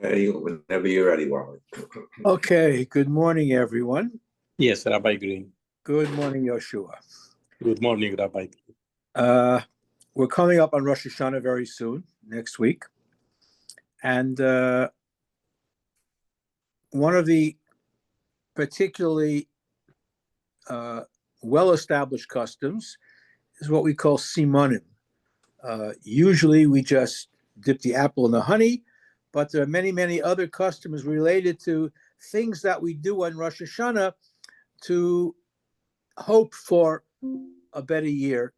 Okay, whenever you're ready, Wally. Okay, good morning, everyone. Yes, Rabbi Greene. Good morning, Yoshua. Good morning, Rabbi. We're coming up on Rosh Hashanah very soon, next week. And one of the particularly well-established customs is what we call simanim. Usually we just dip the apple in the honey, but there are many, many other customs related to things that we do on Rosh Hashanah to hope for a better year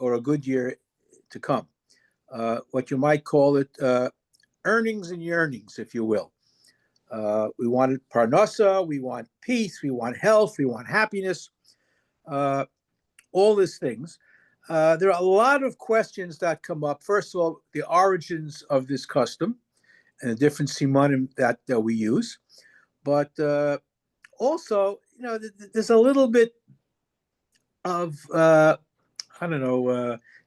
or a good year to come. What you might call it earnings and yearnings, if you will. We want parnasa, we want peace, we want health, we want happiness, all these things. There are a lot of questions that come up. First of all, the origins of this custom and the different simanim that we use. But also, there's a little bit of,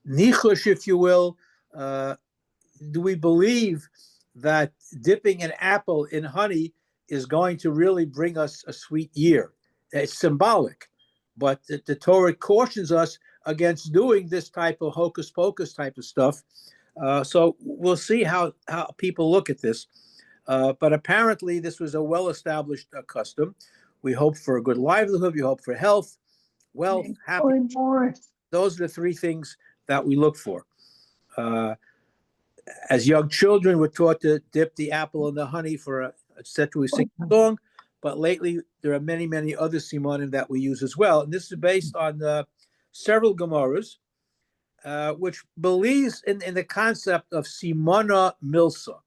nichush, if you will. Do we believe that dipping an apple in honey is going to really bring us a sweet year? It's symbolic, but the Torah cautions us against doing this type of hocus pocus type of stuff. So we'll see how people look at this. But apparently this was a well-established custom. We hope for a good livelihood. We hope for health, wealth, happiness. Those are the three things that we look for. As young children, we're taught to dip the apple in the honey for a etc. We sing a song, but lately there are many, many other simanim that we use as well. And this is based on several Gemaras, which believes in the concept of simana milsa,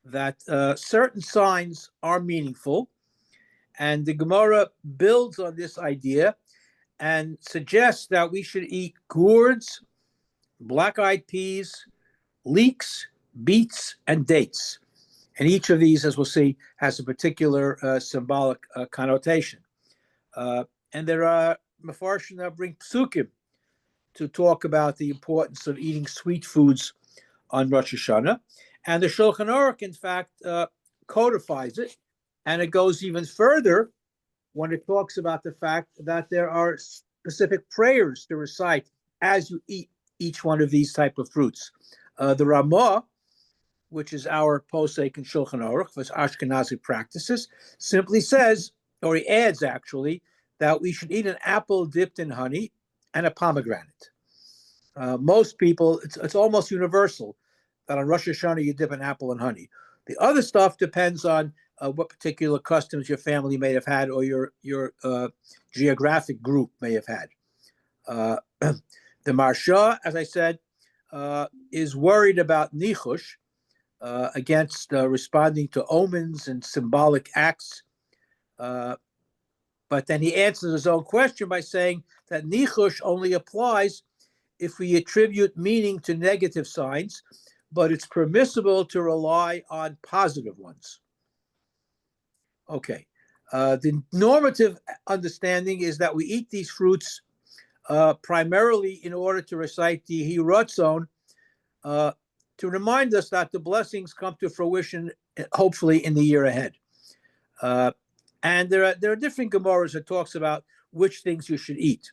that certain signs are meaningful. And the Gemara builds on this idea and suggests that we should eat gourds, black-eyed peas, leeks, beets, and dates. And each of these, as we'll see, has a particular symbolic connotation. And there are Mefarshim that bring psukim to talk about the importance of eating sweet foods on Rosh Hashanah. And the Shulchan Aruch, in fact, codifies it. And it goes even further when it talks about the fact that there are specific prayers to recite as you eat each one of these type of fruits. The Ramah, which is our posek in Shulchan Aruch, for Ashkenazi practices, simply says, or he adds actually, that we should eat an apple dipped in honey and a pomegranate. Most people, it's almost universal that on Rosh Hashanah you dip an apple in honey. The other stuff depends on what particular customs your family may have had or your geographic group may have had. The Marsha, as I said, is worried about nichush, against responding to omens and symbolic acts. But then he answers his own question by saying that nichush only applies if we attribute meaning to negative signs, but it's permissible to rely on positive ones. Okay. The normative understanding is that we eat these fruits primarily in order to recite the Yehi Ratzon, to remind us that the blessings come to fruition, hopefully in the year ahead. And there are different Gemaras that talks about which things you should eat.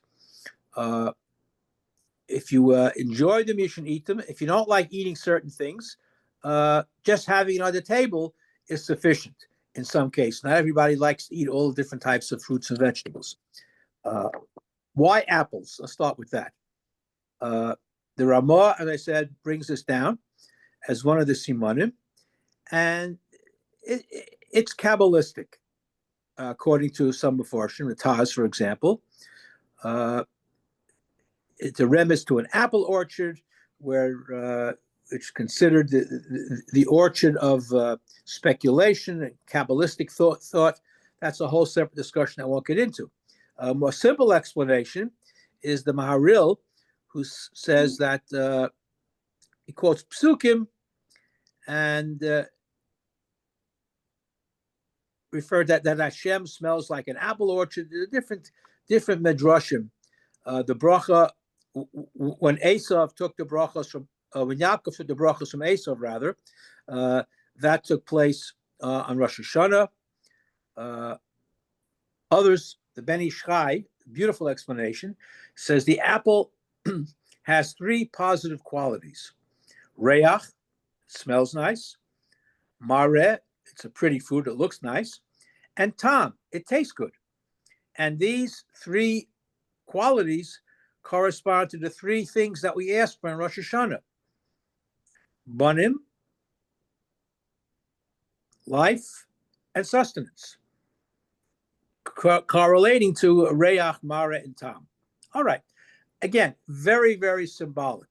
If you enjoy them, you should eat them. If you don't like eating certain things, just having it on the table is sufficient in some cases. Not everybody likes to eat all the different types of fruits and vegetables. Why apples? Let's start with that. The Ramah, as I said, brings this down as one of the simanim, and it's Kabbalistic, according to some Mefarshim, the Taz, for example. It's a remiss to an apple orchard, where it's considered the orchard of speculation and Kabbalistic thought. That's a whole separate discussion I won't get into. A more simple explanation is the Maharil, who says that he quotes psukim and referred that Hashem smells like an apple orchard. There are different medrashim. The bracha, when Esav took the brachas from when Yaakov took the brachos from Esav, rather, that took place on Rosh Hashanah. Others, the Ben Ish Chai, beautiful explanation, says the apple has three positive qualities. Reach, it smells nice. Mareh, it's a pretty fruit, it looks nice. And Tam, it tastes good. And these three qualities correspond to the three things that we ask for in Rosh Hashanah. Banim, life, and sustenance. Correlating to Reach, Mareh, and Tam. All right. Again, very, very symbolic.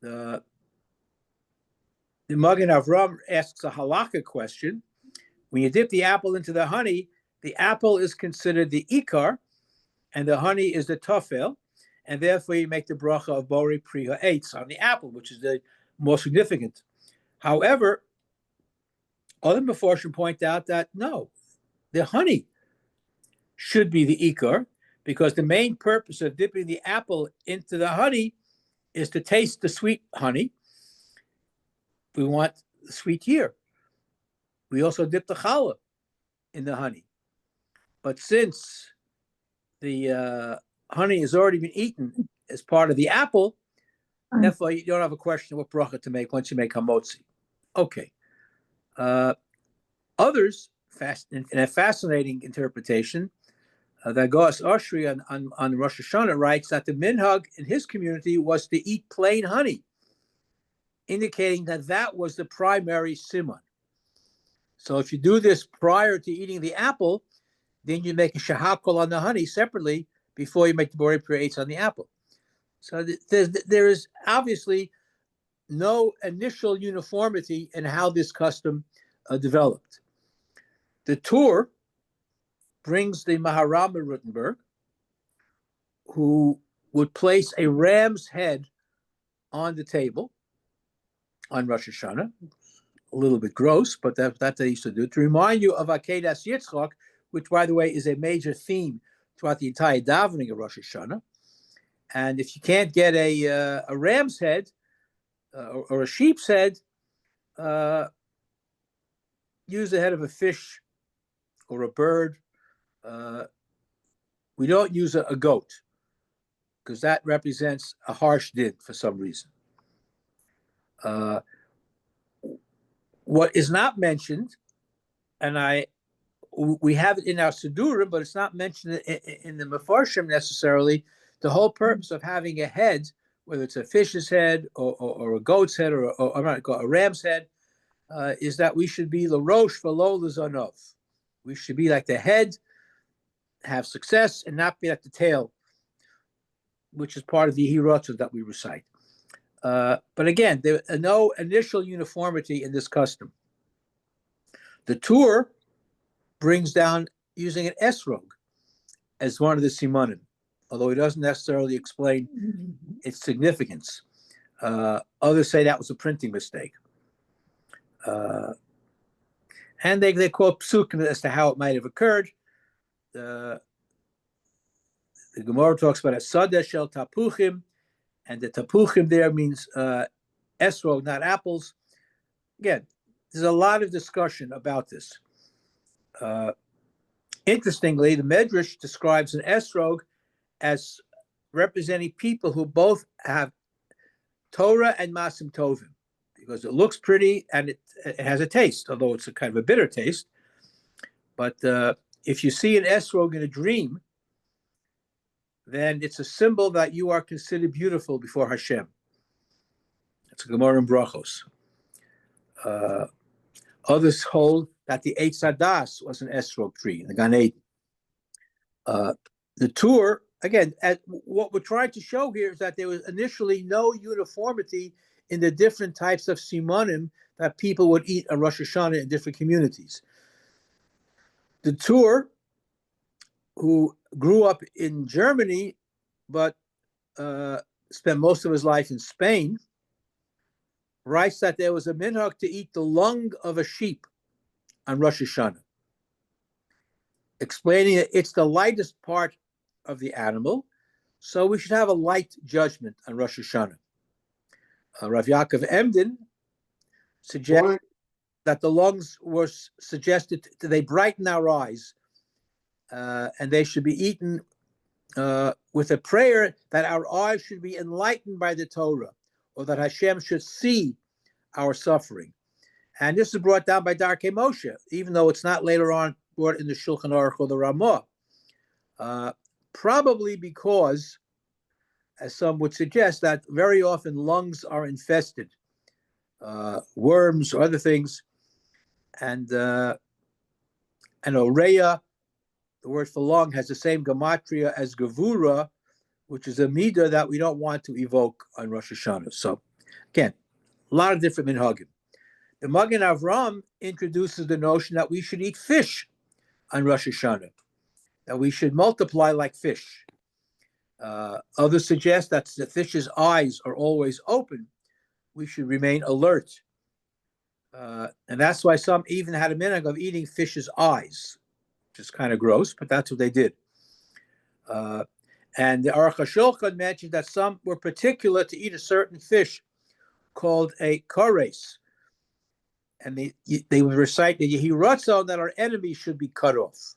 The Magen Avram asks a halakha question. When you dip the apple into the honey, the apple is considered the ikar, and the honey is the tofel, and therefore you make the bracha of Borei Pri Ha'etz on the apple, which is the more significant. However, other Meforshim point out that no, the honey should be the ikar, because the main purpose of dipping the apple into the honey is to taste the sweet honey. We want the sweet year. We also dip the challah in the honey. But since the honey has already been eaten as part of the apple, therefore you don't have a question of what bracha to make once you make hamotzi. Okay. Others, in a fascinating interpretation, the Goas Oshri on Rosh Hashanah writes that the minhag in his community was to eat plain honey, indicating that was the primary siman. So if you do this prior to eating the apple, then you make a shahakol on the honey separately before you make the Borei Pri Ha'etz on the apple. So there is obviously no initial uniformity in how this custom developed. The Tur brings the Maharam of Rothenburg, who would place a ram's head on the table on Rosh Hashanah. A little bit gross, but that they used to do, to remind you of Akedas Yitzchak, which, by the way, is a major theme throughout the entire davening of Rosh Hashanah. And if you can't get a ram's head or a sheep's head, use the head of a fish or a bird. We don't use a goat, because that represents a harsh din for some reason. What is not mentioned, and we have it in our Sidurim, but it's not mentioned in the Mefarshim necessarily, the whole purpose of having a head, whether it's a fish's head or a goat's head or a ram's head, is that we should be the rosh v'lo l'zanov. We should be like the head, have success, and not be like the tail, which is part of the hirotah that we recite. But again, there is no initial uniformity in this custom. The Tur brings down using an esrog as one of the simanim, although he doesn't necessarily explain its significance. Others say that was a printing mistake. And they quote psukim as to how it might have occurred. The Gemara talks about a sadeh shel tapuchim, and the tapuchim there means esrog, not apples. Again, there's a lot of discussion about this. Interestingly, the Medrash describes an esrog as representing people who both have Torah and Masim Tovim, because it looks pretty and it has a taste, although it's a kind of a bitter taste. But if you see an esrog in a dream, then it's a symbol that you are considered beautiful before Hashem. It's a Gemara in Brachos. Others hold that the Eitz Hadas was an esrog tree in the Gan Eden. The Tur, again, what we're trying to show here is that there was initially no uniformity in the different types of simanim that people would eat on Rosh Hashanah in different communities. The Tur, who grew up in Germany but spent most of his life in Spain, writes that there was a minhag to eat the lung of a sheep on Rosh Hashanah, explaining that it's the lightest part of the animal, so we should have a light judgment on Rosh Hashanah. Rav Yaakov Emden suggests that the lungs were suggested they brighten our eyes, and they should be eaten with a prayer that our eyes should be enlightened by the Torah, or that Hashem should see our suffering. And this is brought down by Darkei Moshe, even though it's not later on brought in the Shulchan Aruch or the Ramah. Probably because, as some would suggest, that very often lungs are infested, worms or other things, and Oreya, the word for lung, has the same gematria as Gevura, which is a midah that we don't want to evoke on Rosh Hashanah. So, again, a lot of different minhagim. The Magen Avram introduces the notion that we should eat fish on Rosh Hashanah, that we should multiply like fish. Others suggest that the fish's eyes are always open. We should remain alert. And that's why some even had a minhag of eating fish's eyes, which is kind of gross, but that's what they did. And the Aruch HaShulchan mentioned that some were particular to eat a certain fish called a kares. And they would recite the Yehi Ratzon that our enemies should be cut off.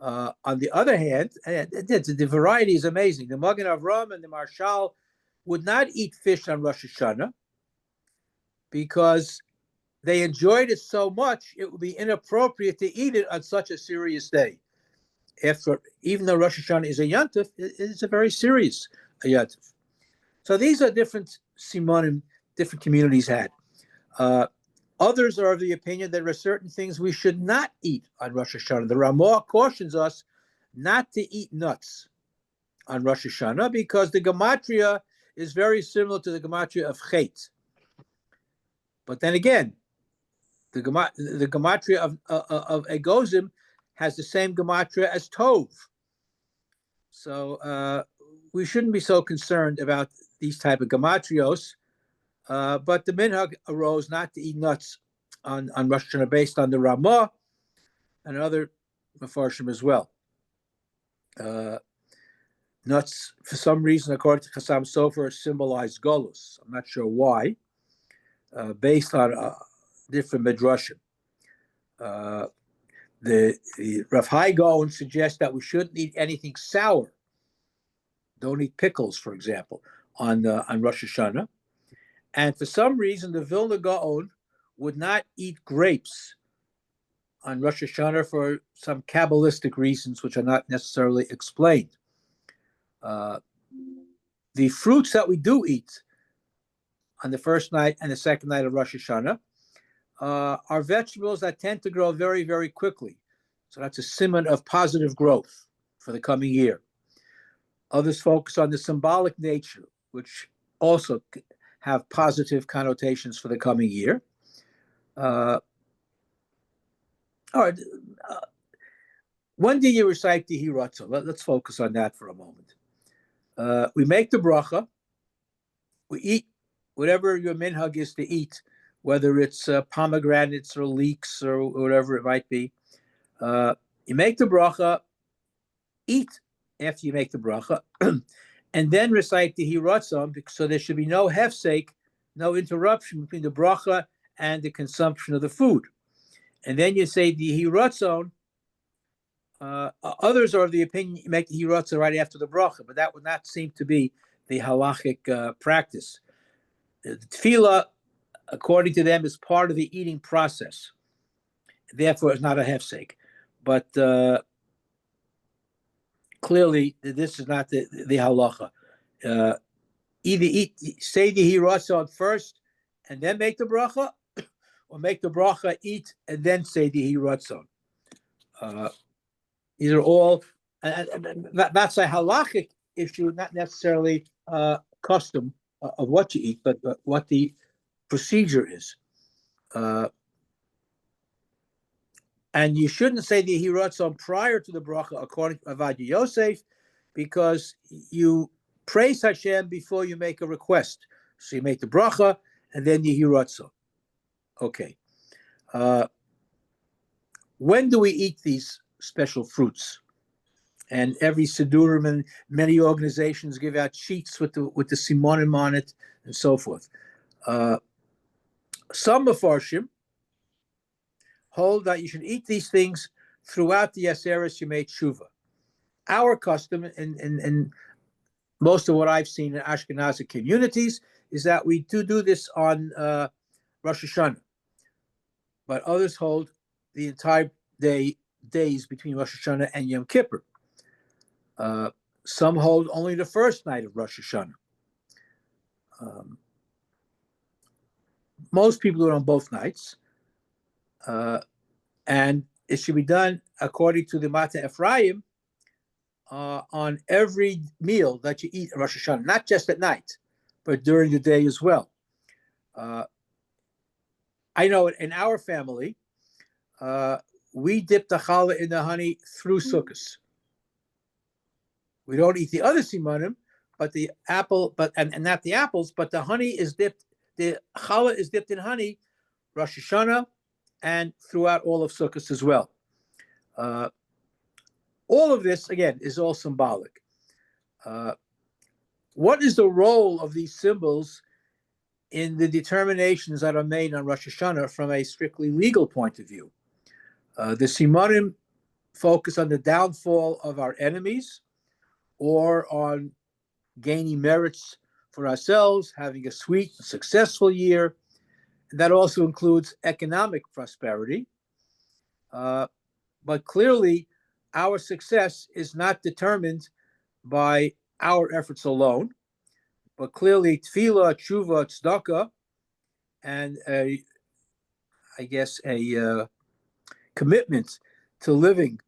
On the other hand, the variety is amazing. The Magen Avram and the Marshal would not eat fish on Rosh Hashanah because they enjoyed it so much, it would be inappropriate to eat it on such a serious day. Even though Rosh Hashanah is a Yontif, it's a very serious Yontif. So these are different simonim, different communities had. Others are of the opinion that there are certain things we should not eat on Rosh Hashanah. The Ramah cautions us not to eat nuts on Rosh Hashanah because the gematria is very similar to the gematria of Chet. But then again, the gematria of Egozim has the same gematria as Tov. So we shouldn't be so concerned about these type of gematrios. But the minhag arose not to eat nuts on Rosh Hashanah based on the Ramah and other Mefarshim as well. Nuts, for some reason, according to Chassam Sofer, symbolize Golus. I'm not sure why, based on different Midrashim. The Rav Hai Gaon suggests that we shouldn't eat anything sour. Don't eat pickles, for example, on Rosh Hashanah. And for some reason, the Vilna Gaon would not eat grapes on Rosh Hashanah for some Kabbalistic reasons, which are not necessarily explained. The fruits that we do eat on the first night and the second night of Rosh Hashanah are vegetables that tend to grow very, very quickly. So that's a siman of positive growth for the coming year. Others focus on the symbolic nature, which also have positive connotations for the coming year. All right. When do you recite the Hiratza? Let's focus on that for a moment. We make the bracha. We eat whatever your minhag is to eat, whether it's pomegranates or leeks or whatever it might be. You make the bracha, eat after you make the bracha, and then recite the Hiratzon, so there should be no hefsek, no interruption between the bracha and the consumption of the food. And then you say the Hiratzon. Others are of the opinion you make the Hiratzon right after the bracha, but that would not seem to be the halachic practice. The tefillah, according to them, is part of the eating process. Therefore, it's not a hefsek. But clearly, this is not the halacha. Either say the Hiratzon first and then make the bracha, or make the bracha, eat, and then say the Hiratzon. These are all, and that's a halachic issue, not necessarily custom of what you eat, but what the procedure is. And you shouldn't say the Hiratzon prior to the bracha, according to Avad Yosef, because you praise Hashem before you make a request. So you make the bracha and then the Hiratzon. Okay. When do we eat these special fruits? And every Sidurim and many organizations give out sheets with the Simonim on it and so forth. Some Mefarshim hold that you should eat these things throughout the Aseres Yemei Tshuva. Our custom, and most of what I've seen in Ashkenazi communities, is that we do this on Rosh Hashanah. But others hold the entire days between Rosh Hashanah and Yom Kippur. Some hold only the first night of Rosh Hashanah. Most people do it on both nights. And it should be done according to the Mata Ephraim on every meal that you eat at Rosh Hashanah, not just at night, but during the day as well. I know in our family, we dip the challah in the honey through Sukkot. We don't eat the other simanim, but the apple, and not the apples, but the honey is dipped. The challah is dipped in honey, Rosh Hashanah, and throughout all of Sukkot as well. All of this, again, is all symbolic. What is the role of these symbols in the determinations that are made on Rosh Hashanah from a strictly legal point of view? The simanim focus on the downfall of our enemies or on gaining merits for ourselves, having a sweet, successful year. And that also includes economic prosperity. But clearly, our success is not determined by our efforts alone, but clearly tefillah, tshuva, tzedakah, and a commitment to living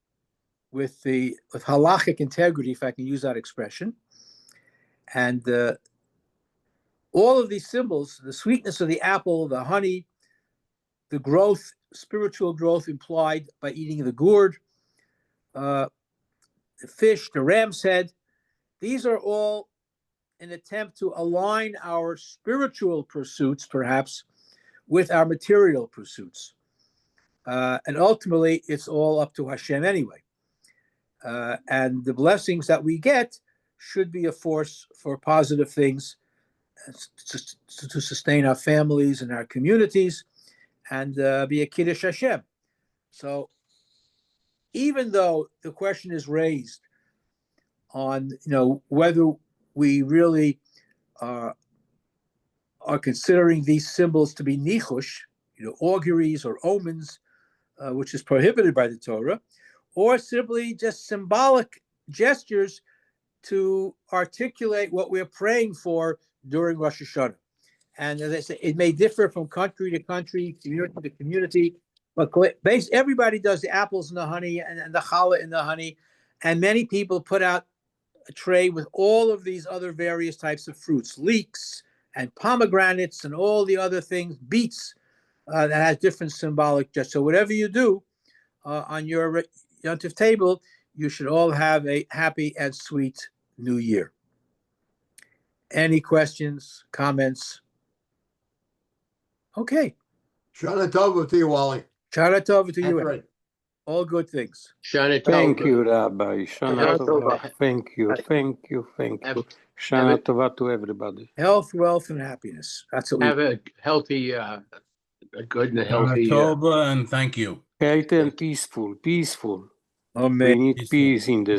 with halachic integrity, if I can use that expression. And all of these symbols, the sweetness of the apple, the honey, the growth, spiritual growth implied by eating the gourd, the fish, the ram's head, these are all an attempt to align our spiritual pursuits, perhaps, with our material pursuits. And ultimately, it's all up to Hashem anyway. And the blessings that we get should be a force for positive things to sustain our families and our communities and be a Kiddush Hashem. So even though the question is raised on, whether we really are considering these symbols to be nichush, auguries or omens, which is prohibited by the Torah, or simply just symbolic gestures to articulate what we're praying for during Rosh Hashanah. And as I say, it may differ from country to country, community to community, but everybody does the apples and the honey and the challah and the honey. And many people put out a tray with all of these other various types of fruits, leeks and pomegranates and all the other things, beets, that has different symbolic gestures. So whatever you do on your Yontif table, you should all have a happy and sweet new year. Any questions, comments? Okay. Shana Tova to you, Wally. Shana Tova to That's you. right. All good things. Shana Thank Tova. you, Rabbi. Shana Tova. Thank you. Shana Tova to everybody. Health, wealth, and happiness. That's what we Have a healthy, a good and a healthy October, and thank you. Healthy and peaceful. Amen. We need peace in this